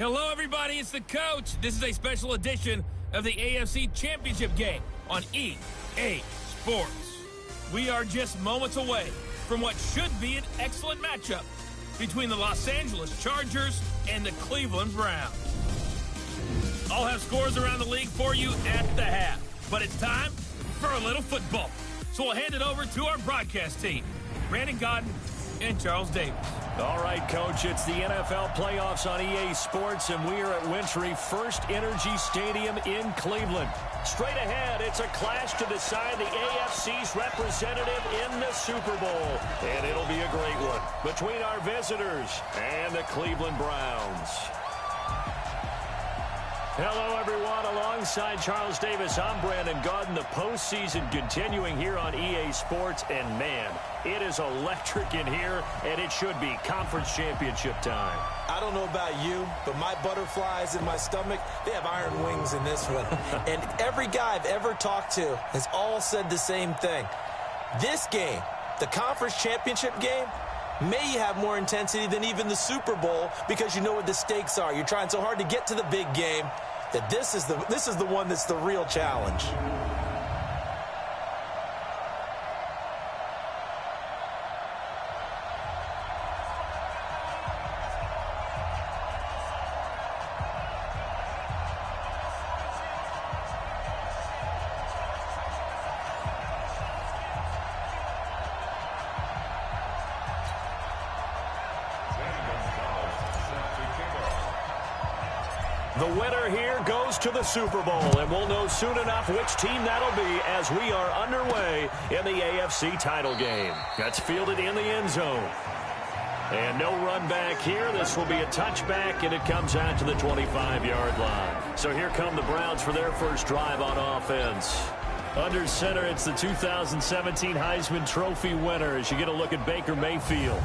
Hello, everybody. It's the coach. This is a special edition of the AFC Championship game on EA Sports. We are just moments away from what should be an excellent matchup between the Los Angeles Chargers and the Cleveland Browns. I'll have scores around the league for you at the half, but it's time for a little football. So we'll hand it over to our broadcast team, Brandon Godden and Charles Davis. All right, Coach, it's the NFL playoffs on EA Sports, and we are at Wintry First Energy Stadium in Cleveland. Straight ahead, it's a clash to decide the AFC's representative in the Super Bowl. And it'll be a great one between our visitors and the Cleveland Browns. Hello, everyone. Alongside Charles Davis, I'm Brandon Godden. The postseason continuing here on EA Sports. And, man, it is electric in here, and it should be conference championship time. I don't know about you, but my butterflies in my stomach, they have iron wings in this one. And every guy I've ever talked to has all said the same thing. This game, the conference championship game, may have more intensity than even the Super Bowl because you know what the stakes are. You're trying so hard to get to the big game that this is the one that's the real challenge. The winner here goes to the Super Bowl, and we'll know soon enough which team that'll be as we are underway in the AFC title game. That's fielded in the end zone. And no run back here. This will be a touchback, and it comes out to the 25-yard line. So here come the Browns for their first drive on offense. Under center, it's the 2017 Heisman Trophy winner as you get a look at Baker Mayfield.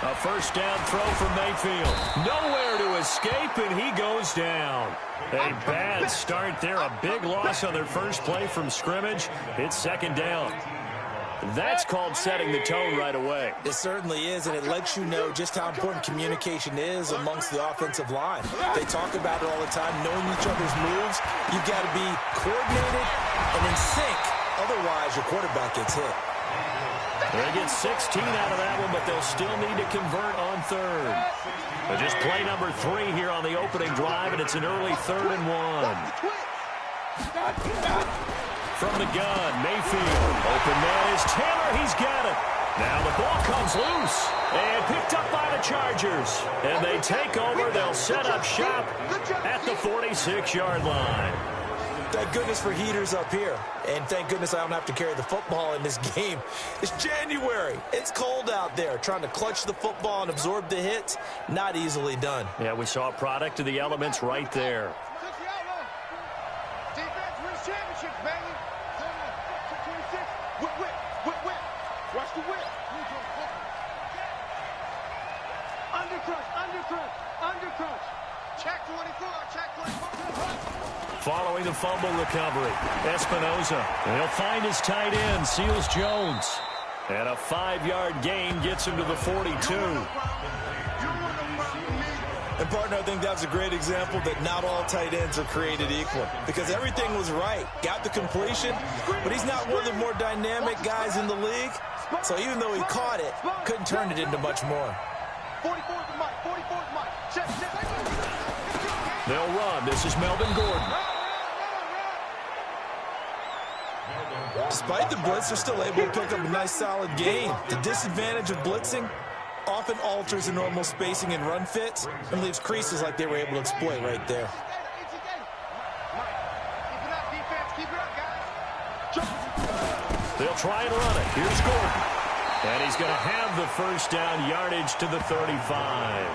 A first down throw for Mayfield. Nowhere to escape, and he goes down. A bad start there. A big loss on their first play from scrimmage. It's second down. That's called setting the tone right away. It certainly is, and it lets you know just how important communication is amongst the offensive line. They talk about it all the time, knowing each other's moves. You've got to be coordinated and in sync. Otherwise, your quarterback gets hit. They get 16 out of that one, but they'll still need to convert on third. But just play number 3 here on the opening drive, and it's an early 3rd and 1. From the gun, Mayfield. Open man is Taylor. He's got it. Now the ball comes loose and picked up by the Chargers. And they take over. They'll set up shop at the 46-yard line. Thank goodness for heaters up here. And thank goodness I don't have to carry the football in this game. It's January. It's cold out there. Trying to clutch the football and absorb the hits, not easily done. Yeah, we saw a product of the elements right there. Defense wins championships, baby. Whip. Watch the whip. Undercrush. Check 24. Following the fumble recovery, Espinoza. He'll find his tight end, Seals Jones. And a 5-yard gain gets him to the 42. And, partner, I think that was a great example that not all tight ends are created equal. Because everything was right. Got the completion, but he's not one of the more dynamic guys in the league. So even though he caught it, couldn't turn it into much more. 44's Mike. Check. They'll run. This is Melvin Gordon. Despite the blitz, they're still able to pick up a nice, solid gain. The disadvantage of blitzing often alters the normal spacing and run fits and leaves creases like they were able to exploit right there. They'll try and run it. Here's Gordon. And he's going to have the first down yardage to the 35.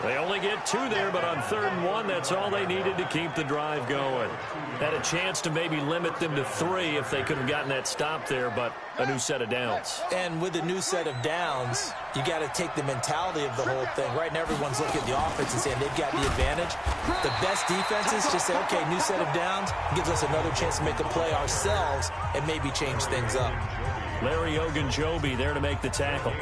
They only get 2 there, but on 3rd and 1, that's all they needed to keep the drive going. Had a chance to maybe limit them to 3 if they could have gotten that stop there, but a new set of downs. And with a new set of downs, you got to take the mentality of the whole thing. Right now, everyone's looking at the offense and saying they've got the advantage. The best defenses just say, okay, new set of downs, gives us another chance to make a play ourselves and maybe change things up. Larry Ogunjobi there to make the tackle.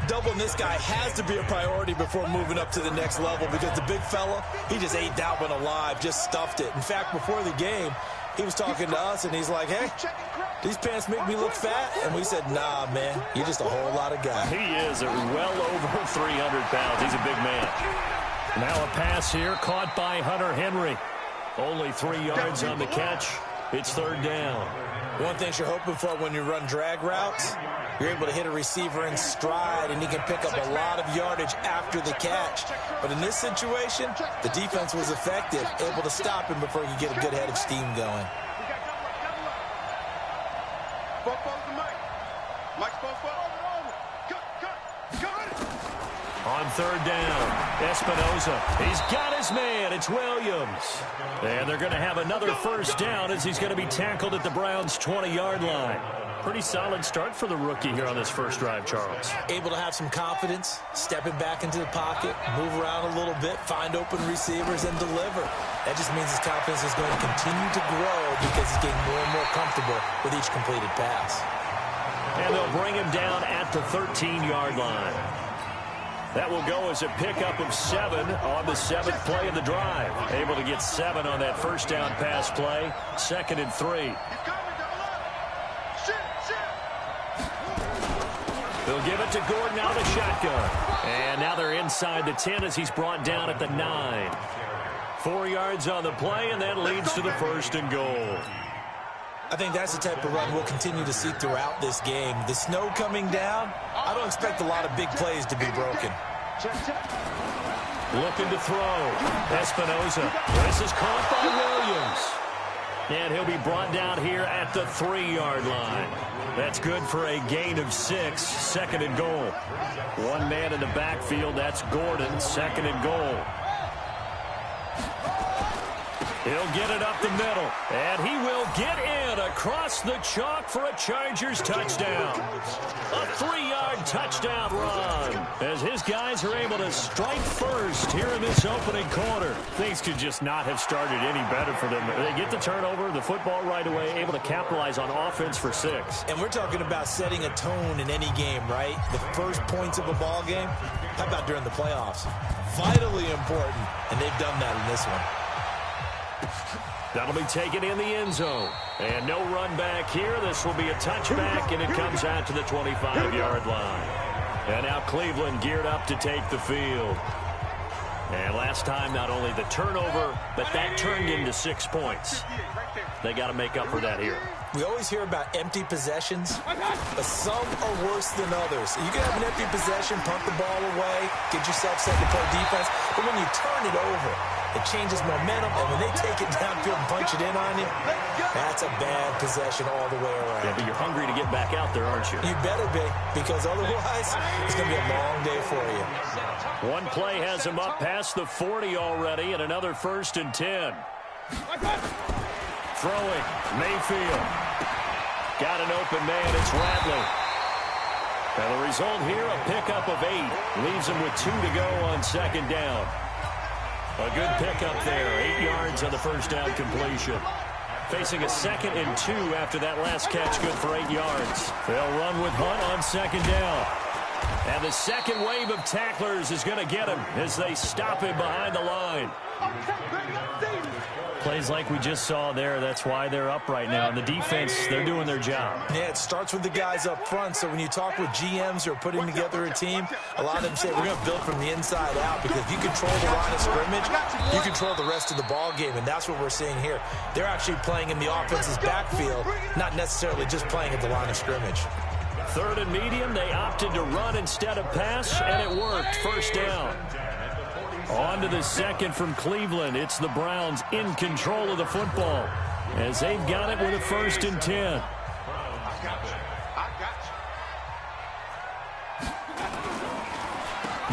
Doubling this guy has to be a priority before moving up to the next level because the big fella, he just ate that one alive, just stuffed it. In fact, before the game, he was talking to us, and he's like, hey, these pants make me look fat. And we said, nah, man, you're just a whole lot of guy. He is well over 300 pounds. He's a big man. Now a pass here caught by Hunter Henry. Only 3 yards on the catch. It's 3rd down. One thing you're hoping for when you run drag routes, you're able to hit a receiver in stride, and he can pick up a lot of yardage after the catch. But in this situation, the defense was effective, able to stop him before he could get a good head of steam going. On 3rd down, Espinoza. He's got his man. It's Williams. And they're going to have another 1st down as he's going to be tackled at the Browns' 20-yard line. Pretty solid start for the rookie here on this first drive, Charles. Able to have some confidence, stepping back into the pocket, move around a little bit, find open receivers, and deliver. That just means his confidence is going to continue to grow because he's getting more and more comfortable with each completed pass. And they'll bring him down at the 13-yard line. That will go as a pickup of 7 on the 7th play of the drive. Able to get 7 on that 1st down pass play. 2nd and 3. They'll give it to Gordon out of the shotgun. And now they're inside the 10 as he's brought down at the 9. 4 yards on the play, and that leads to the 1st and goal. I think that's the type of run we'll continue to see throughout this game. The snow coming down, I don't expect a lot of big plays to be broken. Looking to throw. Espinoza. This is caught by Williams. And he'll be brought down here at the 3-yard line. That's good for a gain of 6. 2nd and goal. One man in the backfield. That's Gordon. 2nd and goal. He'll get it up the middle, and he will get in across the chalk for a Chargers touchdown. A 3-yard touchdown run as his guys are able to strike first here in this opening quarter. Things could just not have started any better for them. They get the turnover, the football right away, able to capitalize on offense for 6. And we're talking about setting a tone in any game, right? The first points of a ball game. How about during the playoffs? Vitally important, and they've done that in this one. That'll be taken in the end zone. And no run back here. This will be a touchback, and it comes out to the 25-yard line. And now Cleveland geared up to take the field. And last time, not only the turnover, but that turned into 6 points. They got to make up for that here. We always hear about empty possessions, but some are worse than others. You can have an empty possession, punt the ball away, get yourself set to play defense, but when you turn it over, it changes momentum, and when they take it downfield and punch it in on you, that's a bad possession all the way around. Yeah, but you're hungry to get back out there, aren't you? You better be, because otherwise, it's going to be a long day for you. One play has him up past the 40 already, and another 1st and 10. Throwing, Mayfield. Got an open man, it's Radley. And the result here, a pickup of 8. Leaves him with 2 to go on 2nd down. A good pickup there, 8 yards on the 1st down completion. Facing a 2nd and 2 after that last catch, good for 8 yards. They'll run with Hunt on 2nd down. And the second wave of tacklers is going to get him as they stop him behind the line. Plays like we just saw there, that's why they're up right now. And the defense, they're doing their job. Yeah, it starts with the guys up front. So when you talk with GMs who are putting together a team, a lot of them say, we're going to build from the inside out, because if you control the line of scrimmage, you control the rest of the ball game, and that's what we're seeing here. They're actually playing in the offense's backfield, not necessarily just playing at the line of scrimmage. 3rd and medium, they opted to run instead of pass, and it worked. 1st down. On to the 2nd from Cleveland. It's the Browns in control of the football as they've got it with a 1st and 10.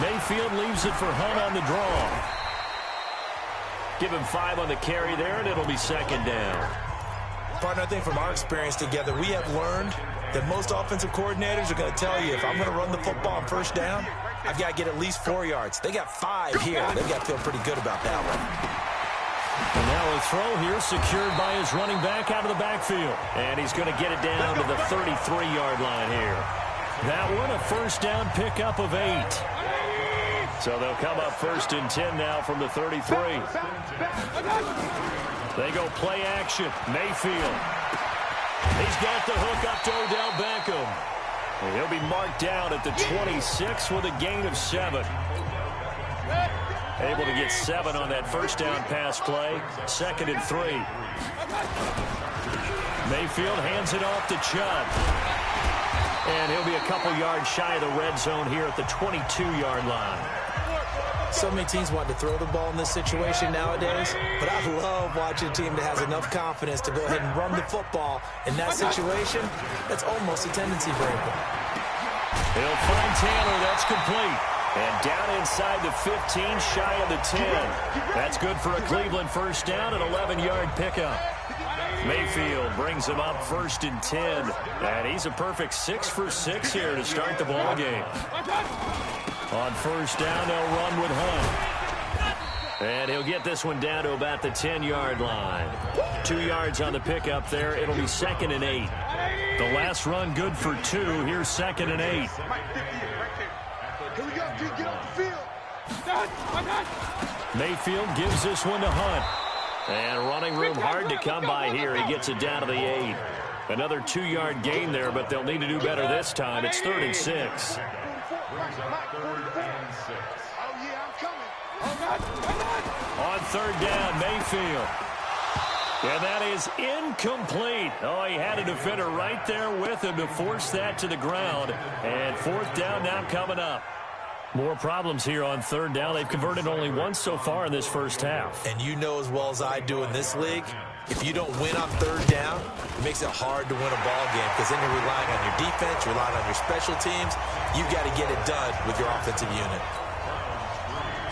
Mayfield leaves it for Hunt on the draw. Give him 5 on the carry there, and it'll be second down. Partner, I think from our experience together, we have learned that most offensive coordinators are going to tell you, if I'm going to run the football on first down, I've got to get at least 4 yards. They got 5 here. They've got to feel pretty good about that one. And now a throw here secured by his running back out of the backfield. And he's going to get it down to the 33-yard line here. That one a first down pickup of 8. So they'll come up first and 10 now from the 33. They go play action. Mayfield. He's got the hook up to Odell Beckham. And he'll be marked down at the 26 with a gain of 7. Able to get 7 on that first down pass play. Second and 3. Mayfield hands it off to Chubb. And he'll be a couple yards shy of the red zone here at the 22-yard line. So many teams want to throw the ball in this situation nowadays, but I love watching a team that has enough confidence to go ahead and run the football. In that situation, that's almost a tendency breaker. He'll find Taylor. That's complete. And down inside the 15, shy of the 10. That's good for a Cleveland first down, an 11-yard pickup. Mayfield brings him up first and 10. And he's a perfect 6 for 6 here to start the ball game. On first down, they'll run with Hunt. And he'll get this one down to about the 10-yard line. 2 yards on the pickup there. It'll be second and 8. The last run good for 2. Here's second and 8. Here we go, Pete. Get off the field. Mayfield gives this one to Hunt. And running room hard to come by here. He gets it down to the 8. Another 2-yard gain there, but they'll need to do better this time. It's 3rd and 6. On third down, Mayfield. And that is incomplete. Oh, he had a defender right there with him to force that to the ground. And 4th down now coming up. More problems here on third down. They've converted only once so far in this first half. And you know as well as I do in this league, if you don't win on third down, it makes it hard to win a ball game because then you're relying on your defense, you're relying on your special teams. You've got to get it done with your offensive unit.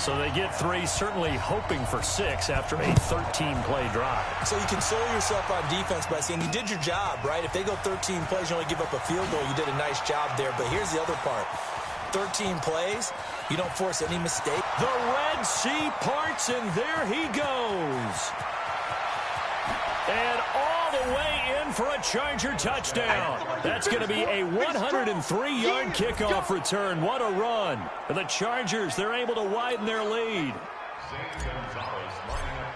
So they get 3, certainly hoping for 6 after a 13-play drive. So you console yourself on defense by saying you did your job, right? If they go 13 plays, you only give up a field goal, you did a nice job there. But here's the other part. 13 plays, you don't force any mistake. The Red Sea parts, and there he goes. And all the way in for a Charger touchdown. That's going to be a 103-yard kickoff return. What a run. The Chargers, they're able to widen their lead.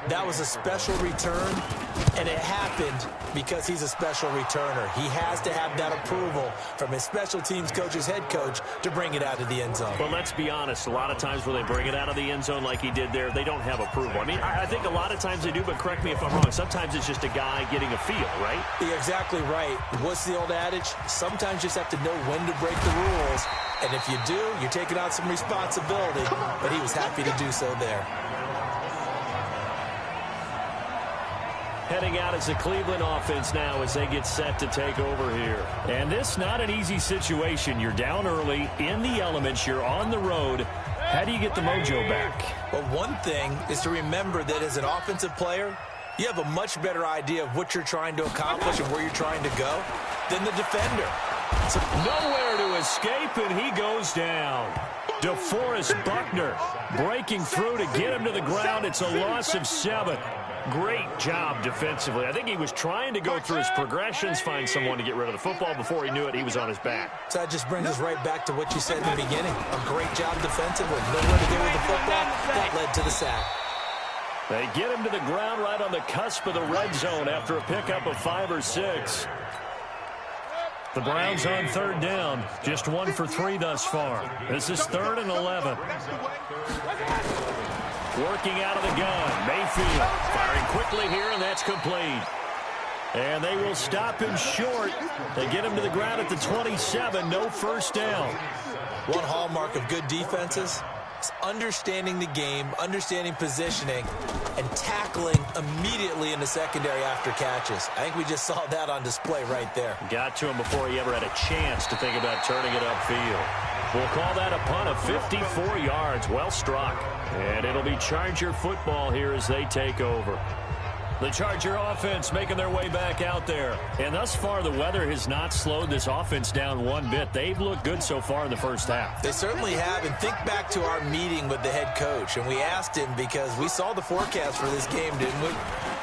That was a special return, and it happened because he's a special returner. He has to have that approval from his special teams coach's head coach to bring it out of the end zone. But let's be honest, a lot of times when they bring it out of the end zone like he did there, they don't have approval. I mean, I think a lot of times they do, but correct me if I'm wrong. Sometimes it's just a guy getting a feel, right? You're exactly right. What's the old adage? Sometimes you just have to know when to break the rules, and if you do, you're taking on some responsibility, but he was happy to do so there. Heading out as the Cleveland offense now as they get set to take over here. And this not an easy situation. You're down early, in the elements, you're on the road. How do you get the mojo back? Well, one thing is to remember that as an offensive player, you have a much better idea of what you're trying to accomplish and where you're trying to go than the defender. So nowhere to escape, and he goes down. DeForest Buckner breaking through to get him to the ground. It's a loss of 7. Great job defensively. I think he was trying to go through his progressions, find someone to get rid of the football. Before he knew it, he was on his back. So that just brings us right back to what you said in the beginning. A great job defensively. Nowhere to go with the football. That led to the sack. They get him to the ground right on the cusp of the red zone after a pickup of 5 or 6. The Browns on third down. Just 1 for 3 thus far. This is 3rd and 11. Working out of the gun. Mayfield firing quickly here, and that's complete. And they will stop him short. They get him to the ground at the 27. No first down. One hallmark of good defenses It's understanding the game, understanding positioning, and tackling immediately in the secondary after catches. I think we just saw that on display right there. Got to him before he ever had a chance to think about turning it upfield. We'll call that a punt of 54 yards. Well struck. And it'll be Charger football here as they take over. The Charger offense making their way back out there. And thus far, the weather has not slowed this offense down one bit. They've looked good so far in the first half. They certainly have. And think back to our meeting with the head coach. And we asked him because we saw the forecast for this game, didn't we?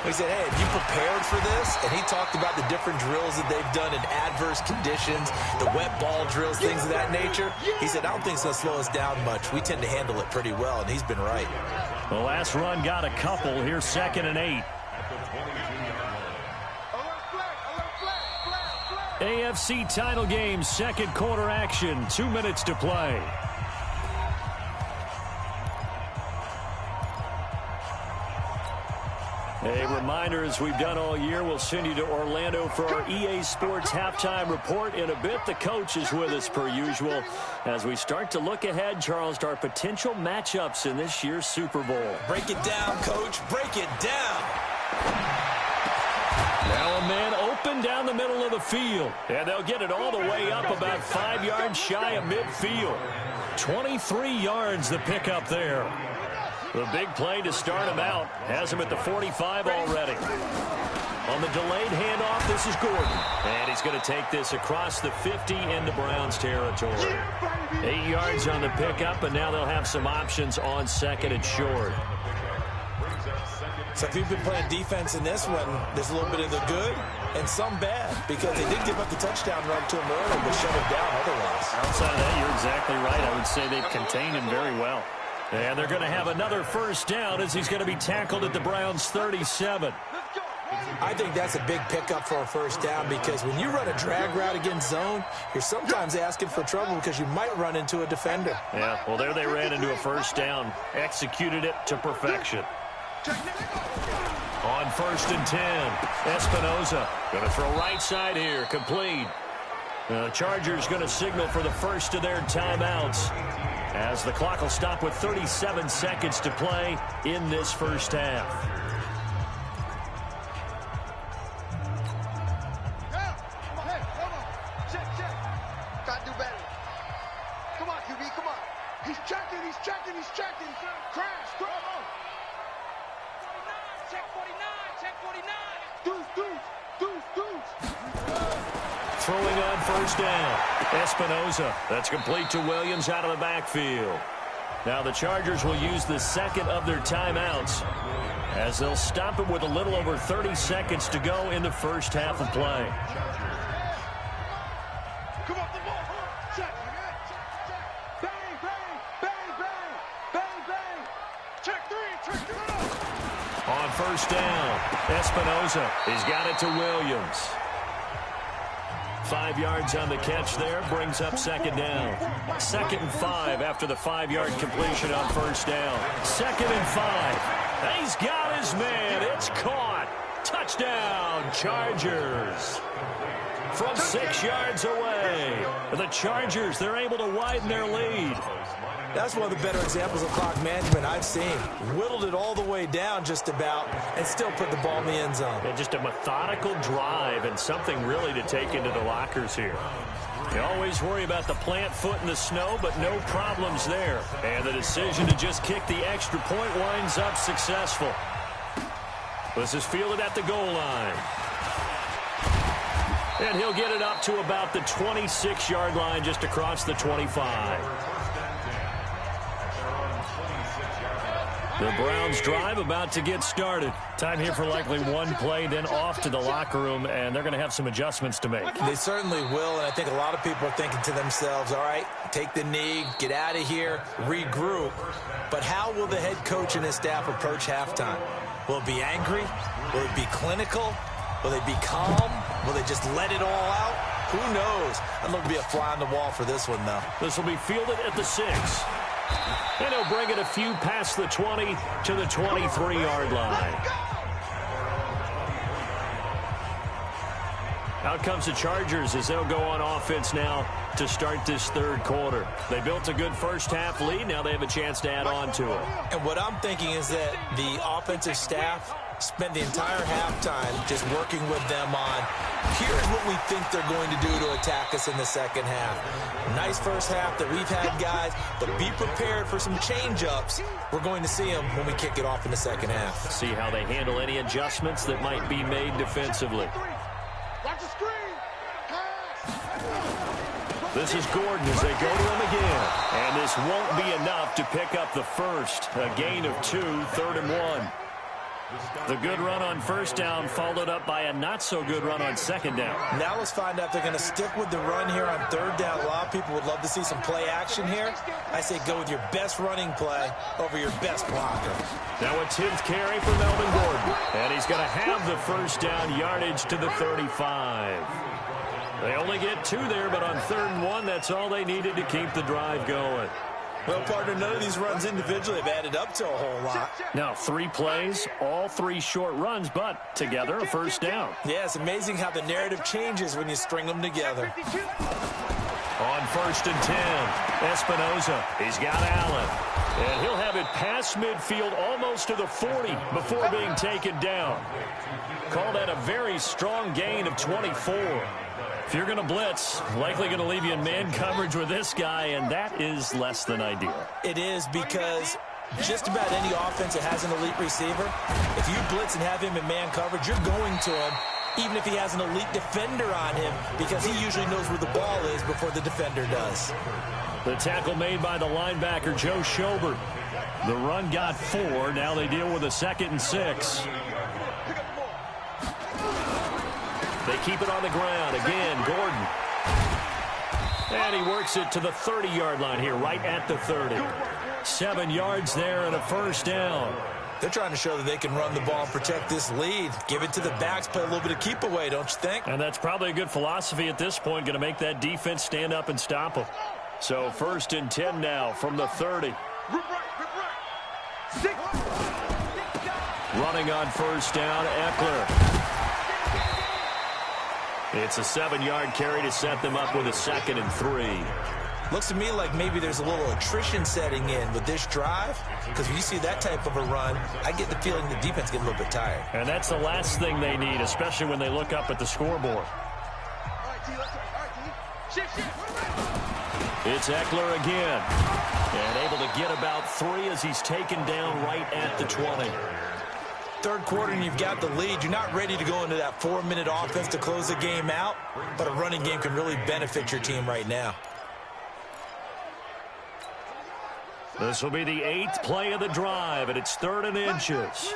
We said, hey, have you prepared for this? And he talked about the different drills that they've done in adverse conditions, the wet ball drills, things of that nature. He said, I don't think it's going to slow us down much. We tend to handle it pretty well, and he's been right. The last run got a couple. Here's 2nd and 8. AFC title game, second quarter action. 2 minutes to play. A reminder, as we've done all year, we'll send you to Orlando for our EA Sports halftime report in a bit. The coach is with us per usual as we start to look ahead, Charles, to our potential matchups in this year's Super Bowl. Break it down, Coach. Break it down. Now a man open down the middle of the field. And they'll get it all the way up about 5 yards shy of midfield. 23 yards the pickup there. The big play to start him out has him at the 45 already. On the delayed handoff, this is Gordon. And he's going to take this across the 50 into Browns territory. 8 yards on the pickup, and now they'll have some options on 2nd and short. So if you've been playing defense in this one, there's a little bit of the good and some bad, because they did give up the touchdown run to him early, but shut him down otherwise. Outside of that, you're exactly right. I would say they've contained him very well. And they're going to have another first down as he's going to be tackled at the Browns' 37. I think that's a big pickup for a first down, because when you run a drag route against zone, you're sometimes asking for trouble because you might run into a defender. Yeah, well, there they ran into a first down, executed it to perfection. On 1st and 10, Espinoza going to throw right side here, complete. The Chargers going to signal for the first of their timeouts, as the clock will stop with 37 seconds to play in this first half. Got to do better. Come on, QB, come on. He's checking. Crash, throw. Check 49. Deuce. Throwing on first down, Espinoza. That's complete to Williams out of the backfield. Now the Chargers will use the second of their timeouts, as they'll stop it with a little over 30 seconds to go in the first half of play. Come on, the ball. Check. Bang. Check 3. On first down, Espinoza. He's got it to Williams. 5 yards on the catch there, brings up 2nd down. 2nd and 5 after the 5-yard completion on first down. 2nd and 5. He's got his man. It's caught. Touchdown, Chargers. From 6 yards away. The Chargers, they're able to widen their lead. That's one of the better examples of clock management I've seen. Whittled it all the way down just about and still put the ball in the end zone. And just a methodical drive and something really to take into the lockers here. You always worry about the plant foot in the snow, but no problems there. And the decision to just kick the extra point winds up successful. This is fielded at the goal line. And he'll get it up to about the 26-yard line, just across the 25. The Browns drive about to get started. Time here for likely one play, then off to the locker room, and they're going to have some adjustments to make. They certainly will, and I think a lot of people are thinking to themselves, all right, take the knee, get out of here, regroup. But how will the head coach and his staff approach halftime? Will it be angry? Will it be clinical? Will they be calm? Will they just let it all out? Who knows? I'd love to be a fly on the wall for this one, though. This will be fielded at the 6. And he'll bring it a few past the 20 to the 23-yard line. Out comes the Chargers as they'll go on offense now to start this third quarter. They built a good first-half lead. Now they have a chance to add on to it. And what I'm thinking is that the offensive staff spent the entire halftime just working with them on, here's what we think they're going to do to attack us in the second half. Nice first half that we've had, guys, but be prepared for some change-ups. We're going to see them when we kick it off in the second half. See how they handle any adjustments that might be made defensively. Watch the screen. This is Gordon as they go to him again. And this won't be enough to pick up the first. A gain of 2, 3rd and 1. The good run on first down followed up by a not-so-good run on second down. Now let's find out if they're going to stick with the run here on third down. A lot of people would love to see some play action here. I say go with your best running play over your best blocker. Now a 10th carry for Melvin Gordon. And he's going to have the first down yardage to the 35. They only get 2 there, but on 3rd and 1, that's all they needed to keep the drive going. Well, partner, none of these runs individually have added up to a whole lot. Now 3 plays, all 3 short runs, but together a first down. Yeah, it's amazing how the narrative changes when you string them together. On 1st and 10, Espinoza. He's got Allen. And he'll have it past midfield almost to the 40 before being taken down. Call that a very strong gain of 24. If you're going to blitz, likely going to leave you in man coverage with this guy, and that is less than ideal. It is, because just about any offense that has an elite receiver, if you blitz and have him in man coverage, you're going to him, even if he has an elite defender on him, because he usually knows where the ball is before the defender does. The tackle made by the linebacker, Joe Schobert. The run got 4. Now they deal with a 2nd and 6. They keep it on the ground. Again, Gordon. And he works it to the 30-yard line here, right at the 30. 7 yards there and a first down. They're trying to show that they can run the ball and protect this lead. Give it to the backs, play a little bit of keep away, don't you think? And that's probably a good philosophy at this point, going to make that defense stand up and stop them. So 1st and 10 now from the 30. Running on first down, Eckler. It's a 7-yard carry to set them up with a 2nd and 3. Looks to me like maybe there's a little attrition setting in with this drive, because when you see that type of a run, I get the feeling the defense gets a little bit tired. And that's the last thing they need, especially when they look up at the scoreboard. It's Eckler again, and able to get about 3 as he's taken down right at the 20. Third quarter and you've got the lead. You're not ready to go into that 4-minute offense to close the game out, but a running game can really benefit your team right now. This will be the 8th play of the drive, and it's 3rd and inches.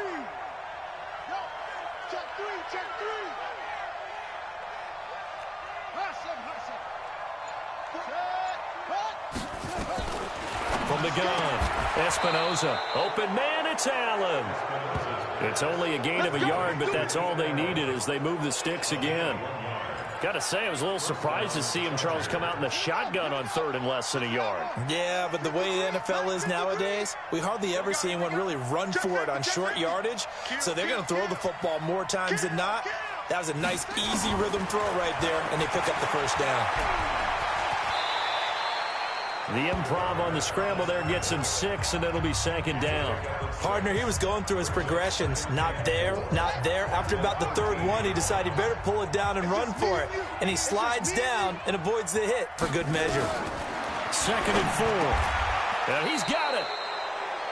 From the gun, Espinoza. Open man, it's Allen. It's only a gain of a yard, but that's all they needed as they move the sticks again. Got to say, I was a little surprised to see him, Charles, come out in the shotgun on 3rd and less than a yard. Yeah, but the way the NFL is nowadays, we hardly ever see anyone really run for it on short yardage, so they're going to throw the football more times than not. That was a nice, easy rhythm throw right there, and they pick up the first down. The improv on the scramble there gets him 6, and it'll be 2nd down. Partner, he was going through his progressions. Not there, not there. After about the 3rd one, he decided he better pull it down and run for it. And he slides down and avoids the hit for good measure. 2nd and 4. And he's got it.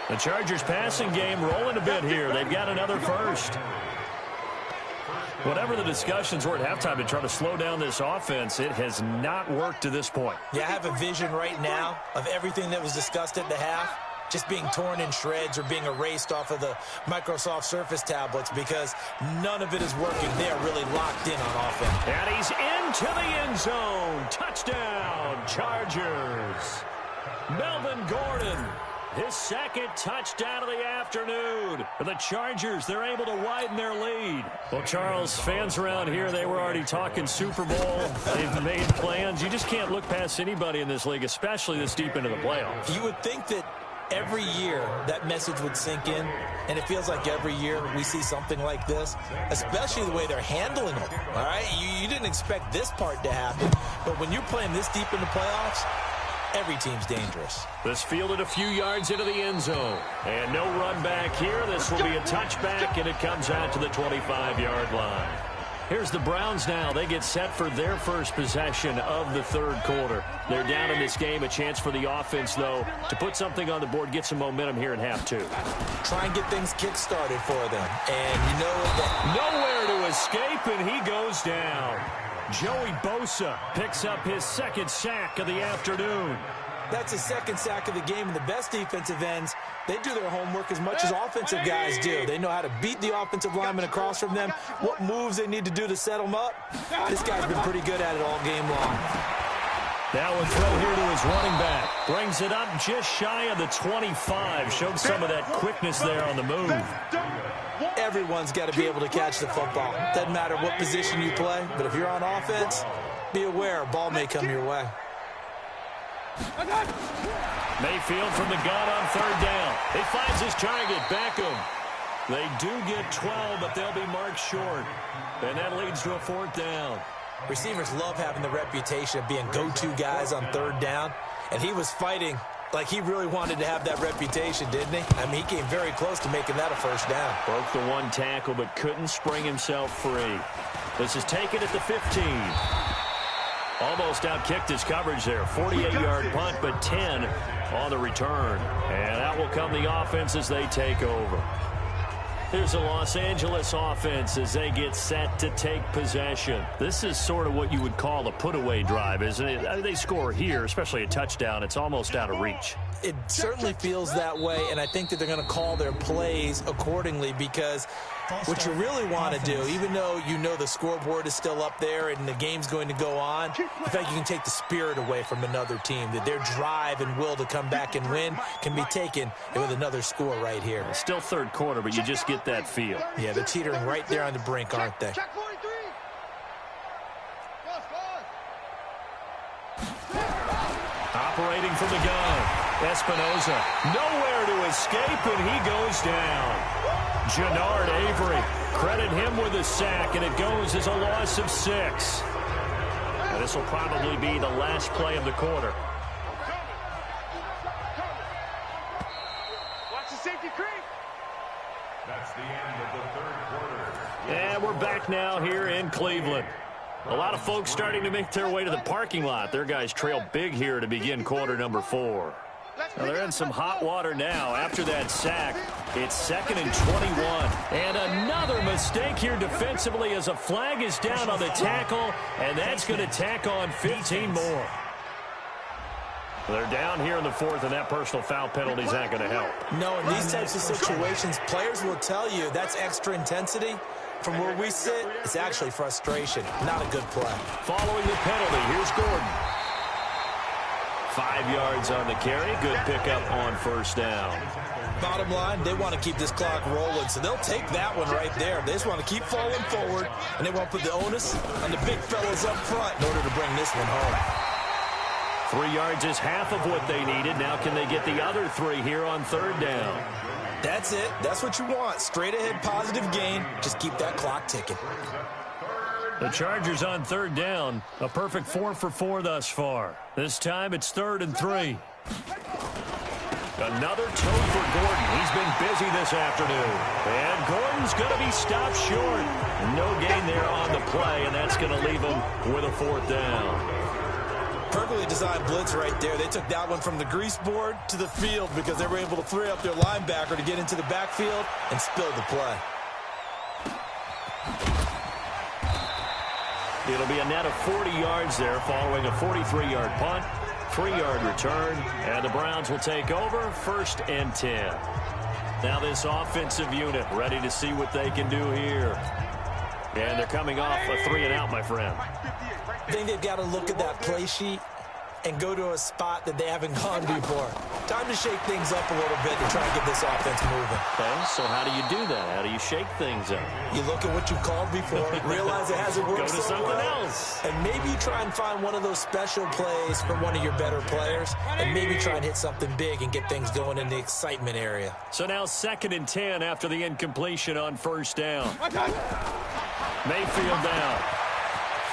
The Chargers passing game rolling a bit here. They've got another first. Whatever the discussions were at halftime to try to slow down this offense, it has not worked to this point. Yeah, I have a vision right now of everything that was discussed at the half just being torn in shreds or being erased off of the Microsoft Surface tablets, because none of it is working. They are really locked in on offense. And he's into the end zone. Touchdown, Chargers. Melvin Gordon. His 2nd touchdown of the afternoon. For the Chargers, they're able to widen their lead. Well, Charles, fans around here, they were already talking Super Bowl. They've made plans. You just can't look past anybody in this league, especially this deep into the playoffs. You would think that Every year, that message would sink in, and it feels like every year we see something like this, especially the way they're handling it, all right? You didn't expect this part to happen, but when you're playing this deep in the playoffs, every team's dangerous. This fielded a few yards into the end zone, and no run back here. This will be a touchback, and it comes out to the 25-yard line. Here's the Browns now. They get set for their first possession of the third quarter. They're down in this game. A chance for the offense, though, to put something on the board, get some momentum here in half two. Try and get things kick-started for them. And you know that nowhere to escape, and he goes down. Joey Bosa picks up his second sack of the afternoon. That's his second sack of the game, and the best defensive ends, they do their homework as much as offensive guys do. They know how to beat the offensive lineman across from them, what moves they need to do to set them up. This guy's been pretty good at it all game long. Now a throw here to his running back. Brings it up just shy of the 25. Showed some of that quickness there on the move. Everyone's got to be able to catch the football. Doesn't matter what position you play, but if you're on offense, be aware a ball may come your way. Mayfield from the gun on third down. He finds his target, Beckham. They do get 12, but they'll be marked short. And that leads to a fourth down. Receivers love having the reputation of being go-to guys on third down. And he was fighting like he really wanted to have that reputation, didn't he? I mean, he came very close to making that a first down. Broke the one tackle, but couldn't spring himself free. This is taken at the 15. Almost outkicked his coverage there. 48-yard punt, but 10 on the return. And out will come the offense as they take over. Here's the Los Angeles offense as they get set to take possession. This is sort of what you would call a put-away drive, isn't it? They score here, especially a touchdown. It's almost out of reach. It certainly feels that way, and I think that they're going to call their plays accordingly because what you really want to do, even though you know the scoreboard is still up there and the game's going to go on, the fact you can take the spirit away from another team, that their drive and will to come back and win can be taken with another score right here. It's still third quarter, but you just get that feel. Yeah, they're teetering right there on the brink, aren't they? Operating from the gun. Espinoza, nowhere to escape, and he goes down. Jannard Avery, credit him with a sack, and it goes as a loss of 6. And this will probably be the last play of the quarter. Watch the safety creep. That's the end of the third quarter. And we're back now here in Cleveland. A lot of folks starting to make their way to the parking lot. Their guys trail big here to begin quarter number 4. Now they're in some hot water now. After that sack, it's 2nd and 21. And another mistake here defensively as a flag is down on the tackle, and that's going to tack on 15 more. They're down here in the 4th, and that personal foul penalty is not going to help. No, in these types of situations, players will tell you that's extra intensity. From where we sit, it's actually frustration. Not a good play. Following the penalty, here's Gordon. 5 yards on the carry. Good pickup on first down. Bottom line, they want to keep this clock rolling, so they'll take that one right there. They just want to keep falling forward, and they want to put the onus on the big fellas up front in order to bring this one home. 3 yards is half of what they needed. Now can they get the other 3 here on third down? That's it. That's what you want. Straight ahead, positive gain. Just keep that clock ticking. The Chargers on third down. A perfect 4 for 4 thus far. This time it's 3rd and 3. Another toe for Gordon. He's been busy this afternoon. And Gordon's going to be stopped short. No gain there on the play, and that's going to leave him with a 4th down. Perfectly designed blitz right there. They took that one from the grease board to the field because they were able to free up their linebacker to get into the backfield and spill the play. It'll be a net of 40 yards there following a 43-yard punt, 3-yard return, and the Browns will take over 1st and 10. Now this offensive unit ready to see what they can do here. And they're coming off a 3-and-out, my friend. I think they've got to look at that play sheet and go to a spot that they haven't gone before. Time to shake things up a little bit to try and get this offense moving. Okay, so how do you do that? How do you shake things up? You look at what you called before, realize it hasn't worked Go to so something well, else. and maybe you try and find one of those special plays from one of your better players, and maybe try and hit something big and get things going in the excitement area. So now 2nd and 10 after the incompletion on 1st down. Mayfield down.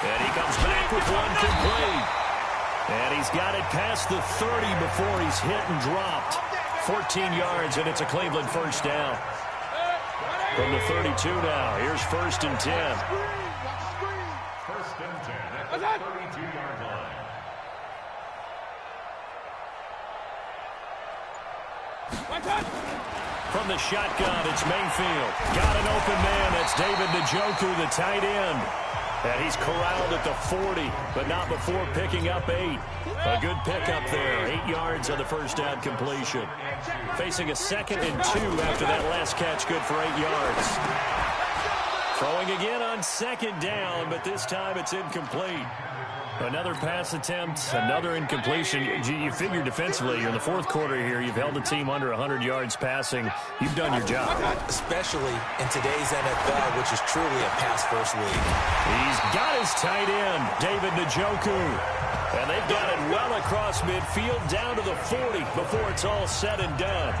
And he comes back with one complete. And he's got it past the 30 before he's hit and dropped. 14 yards, and it's a Cleveland 1st down. From the 32 now, here's 1st and 10. 1st and 10 at the 32-yard line. From the shotgun, it's Mayfield. Got an open man. That's David Njoku, the tight end. And he's corralled at the 40, but not before picking up 8. A good pickup there. 8 yards on the 1st down completion. Facing a 2nd and 2 after that last catch, good for 8 yards. Throwing again on 2nd down, but this time it's incomplete. Another pass attempt, another incompletion. You figure defensively, you're in the 4th quarter here. You've held the team under 100 yards passing. You've done your job. Especially in today's NFL, which is truly a pass-first league. He's got his tight end, David Njoku. And they've got it well across midfield down to the 40 before it's all said and done.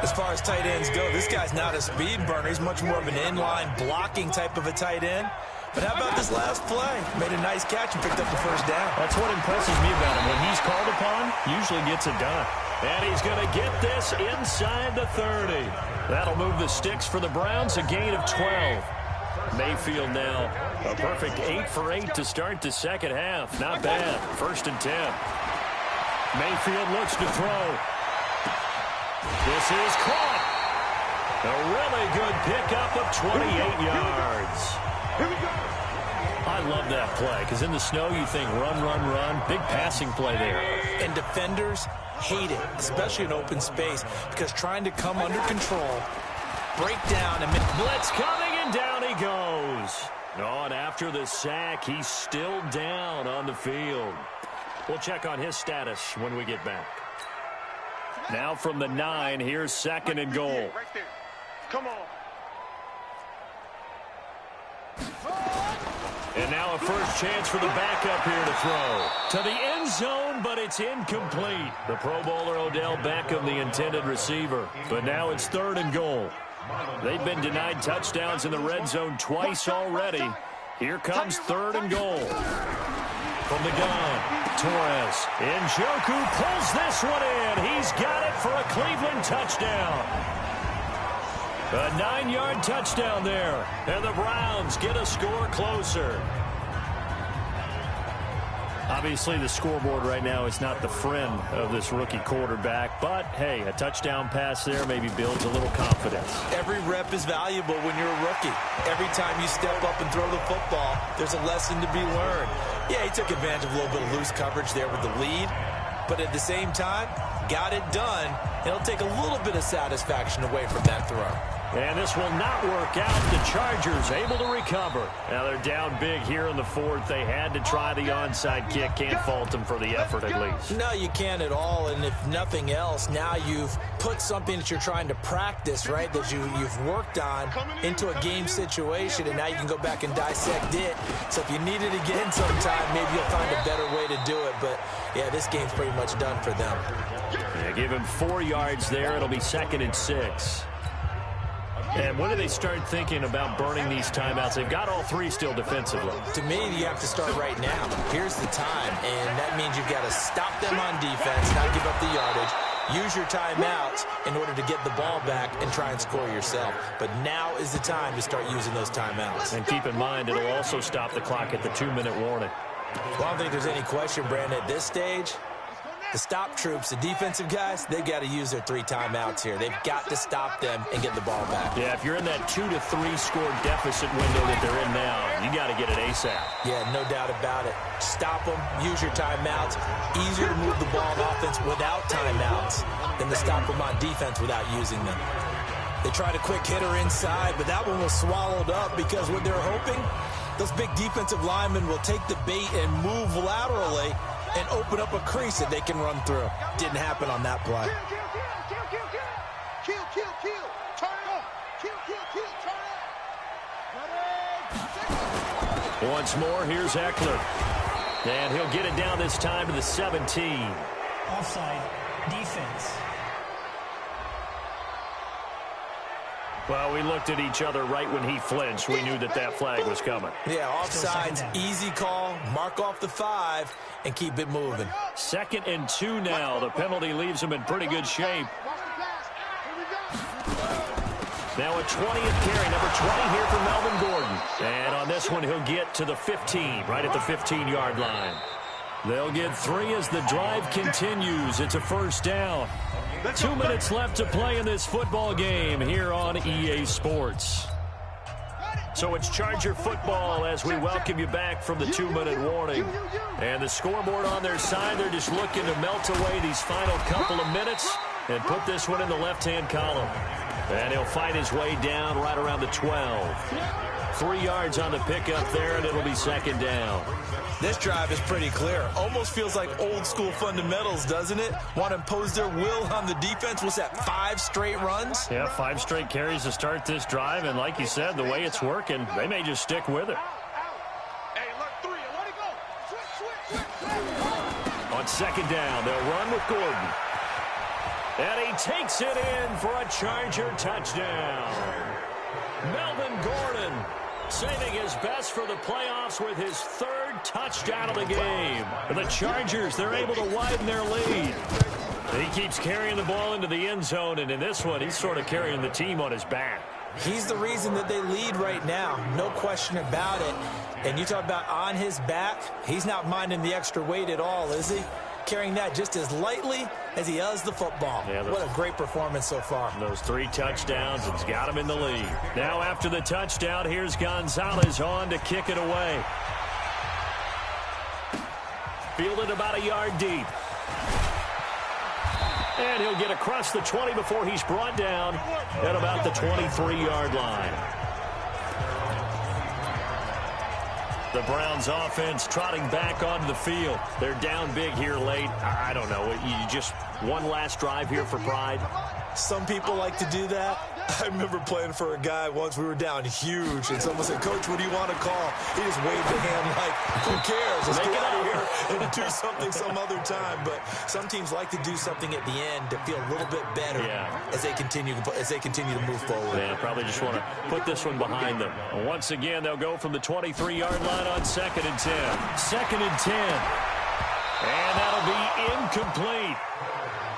As far as tight ends go, this guy's not a speed burner. He's much more of an inline blocking type of a tight end. But how about this last play? Made a nice catch and picked up the 1st down. That's what impresses me about him. When he's called upon, usually gets it done. And he's going to get this inside the 30. That'll move the sticks for the Browns, a gain of 12. Mayfield now, a perfect 8 for 8 to start the 2nd half. Not bad. 1st and 10. Mayfield looks to throw. This is caught. A really good pickup of 28 yards. I love that play, because in the snow you think run, run, run. Big passing play there. And defenders hate it, especially in open space, because trying to come under control, break down, and blitz coming, and down he goes. Oh, and after the sack, he's still down on the field. We'll check on his status when we get back. Now from the 9, here's 2nd and goal. Right there. Come on. And now a first chance for the backup here to throw. To the end zone, but it's incomplete. The Pro Bowler Odell Beckham, the intended receiver. But now it's 3rd and goal. They've been denied touchdowns in the red zone twice already. Here comes 3rd and goal. From the gun, Torres. Njoku pulls this one in. He's got it for a Cleveland touchdown. A 9-yard touchdown there. And the Browns get a score closer. Obviously, the scoreboard right now is not the friend of this rookie quarterback. But, hey, a touchdown pass there maybe builds a little confidence. Every rep is valuable when you're a rookie. Every time you step up and throw the football, there's a lesson to be learned. Yeah, he took advantage of a little bit of loose coverage there with the lead. But at the same time, got it done. It'll take a little bit of satisfaction away from that throw. And this will not work out. The Chargers able to recover. Now they're down big here in the 4th. They had to try the onside kick. Can't fault them for the effort at least. No, you can't at all. And if nothing else, now you've put something that you're trying to practice, right, that you've worked on into a game situation, and now you can go back and dissect it. So if you need it again sometime, maybe you'll find a better way to do it. But, yeah, this game's pretty much done for them. Yeah, give him 4 yards there. It'll be 2nd and 6. And when do they start thinking about burning these timeouts? They've got all 3 still defensively. To me, you have to start right now. Here's the time, and that means you've got to stop them on defense, not give up the yardage, use your timeouts in order to get the ball back and try and score yourself. But now is the time to start using those timeouts. And keep in mind, it'll also stop the clock at the 2-minute warning. Well, I don't think there's any question, Brandon, at this stage. The stop troops, the defensive guys, they've got to use their 3 timeouts here. They've got to stop them and get the ball back. Yeah, if you're in that 2 to 3 score deficit window that they're in now, you got to get it ASAP. Yeah, no doubt about it. Stop them, use your timeouts. Easier to move the ball on offense without timeouts than to stop them on defense without using them. They tried a quick hitter inside, but that one was swallowed up because what they're hoping, those big defensive linemen will take the bait and move laterally and open up a crease that they can run through. Didn't happen on that play. Kill, turn it on. Kill, turn it on. Once more, here's Eckler. And he'll get it down this time to the 17. Offside, defense. Well, we looked at each other right when he flinched. We knew that that flag was coming. Yeah, offsides, easy call. Mark off the 5 and keep it moving. 2nd and 2 now. The penalty leaves him in pretty good shape. Now a 20th carry, number 20 here for Melvin Gordon. And on this one, he'll get to the 15, right at the 15-yard line. They'll get 3 as the drive continues. It's a first down. 2 minutes left to play in this football game here on EA Sports. So it's Charger football as we welcome you back from the 2-minute warning. And the scoreboard on their side, they're just looking to melt away these final couple of minutes and put this one in the left-hand column. And he'll fight his way down right around the 12. 3 yards on the pickup there, and it'll be 2nd down. This drive is pretty clear. Almost feels like old-school fundamentals, doesn't it? Want to impose their will on the defense. What's that, 5 straight runs? Yeah, 5 straight carries to start this drive, and like you said, the way it's working, they may just stick with it. Hey, look, 3, let it go. Switch. On 2nd down, they'll run with Gordon. And he takes it in for a Charger touchdown. Melvin Gordon saving his best for the playoffs with his 3rd touchdown of the game. The Chargers, they're able to widen their lead. He keeps carrying the ball into the end zone, and in this one, he's sort of carrying the team on his back. He's the reason that they lead right now. No question about it. And you talk about on his back, he's not minding the extra weight at all, is he? Carrying that just as lightly as he does the football. Yeah, what a great performance so far. Those 3 touchdowns, it's got him in the lead. Now after the touchdown, here's Gonzalez on to kick it away. Fielded about a yard deep. And he'll get across the 20 before he's brought down at about the 23-yard line. The Browns offense trotting back onto the field. They're down big here late. I don't know. You just one last drive here for pride? Some people like to do that. I remember playing for a guy once. We were down huge, and someone said, "Coach, what do you want to call?" He just waved a hand like, "Who cares? Let's get out of here and do something some other time." But some teams like to do something at the end to feel a little bit better as they continue to move forward. Yeah, probably just want to put this one behind them. Once again, they'll go from the 23-yard line on 2nd and 10. 2nd and 10. And that'll be incomplete.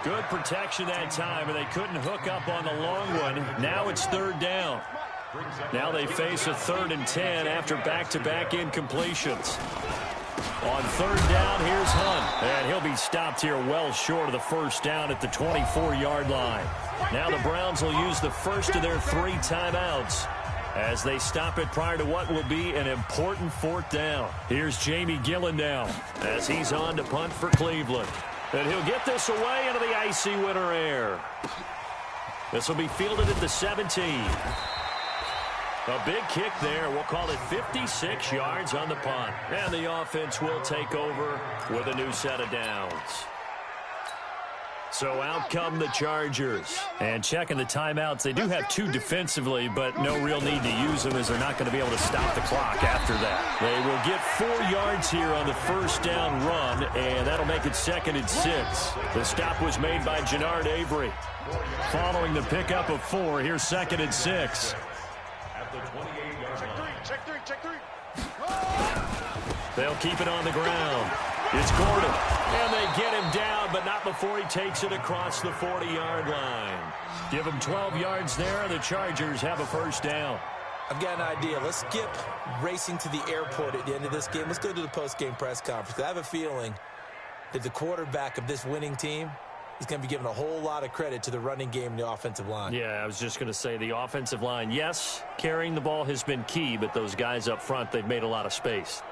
Good protection that time, and they couldn't hook up on the long one. Now it's 3rd down. Now they face a 3rd and 10 after back-to-back incompletions. On 3rd down, here's Hunt. And he'll be stopped here well short of the 1st down at the 24-yard line. Now the Browns will use the first of their 3 timeouts as they stop it prior to what will be an important 4th down. Here's Jamie Gillen now as he's on to punt for Cleveland. And he'll get this away into the icy winter air. This will be fielded at the 17. A big kick there. We'll call it 56 yards on the punt. And the offense will take over with a new set of downs. So out come the Chargers. And checking the timeouts, they do have 2 defensively, but no real need to use them as they're not going to be able to stop the clock after that. They will get 4 yards here on the 1st down run, and that'll make it 2nd and 6. The stop was made by Jannard Avery. Following the pickup of 4, here's 2nd and 6. At the 28-yard line. Check three. They'll keep it on the ground. It's Gordon. And they get him down, but not before he takes it across the 40-yard line. Give him 12 yards there, and the Chargers have a 1st down. I've got an idea. Let's skip racing to the airport at the end of this game. Let's go to the post-game press conference. I have a feeling that the quarterback of this winning team is going to be giving a whole lot of credit to the running game and the offensive line. Yeah, I was just going to say the offensive line, yes, carrying the ball has been key, but those guys up front, they've made a lot of space.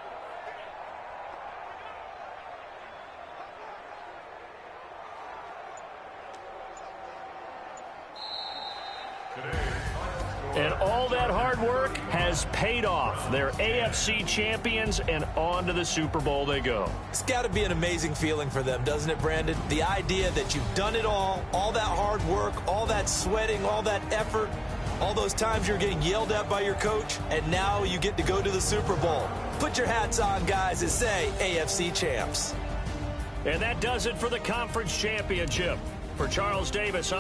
And all that hard work has has paid off. They're AFC champions, and on to the Super Bowl they go. It's got to be an amazing feeling for them, doesn't it, Brandon? The idea that you've done it all that hard work, all that sweating, all that effort, all those times you're getting yelled at by your coach, and now you get to go to the Super Bowl. Put your hats on, guys, and say AFC champs. And that does it for the conference championship. For Charles Davis,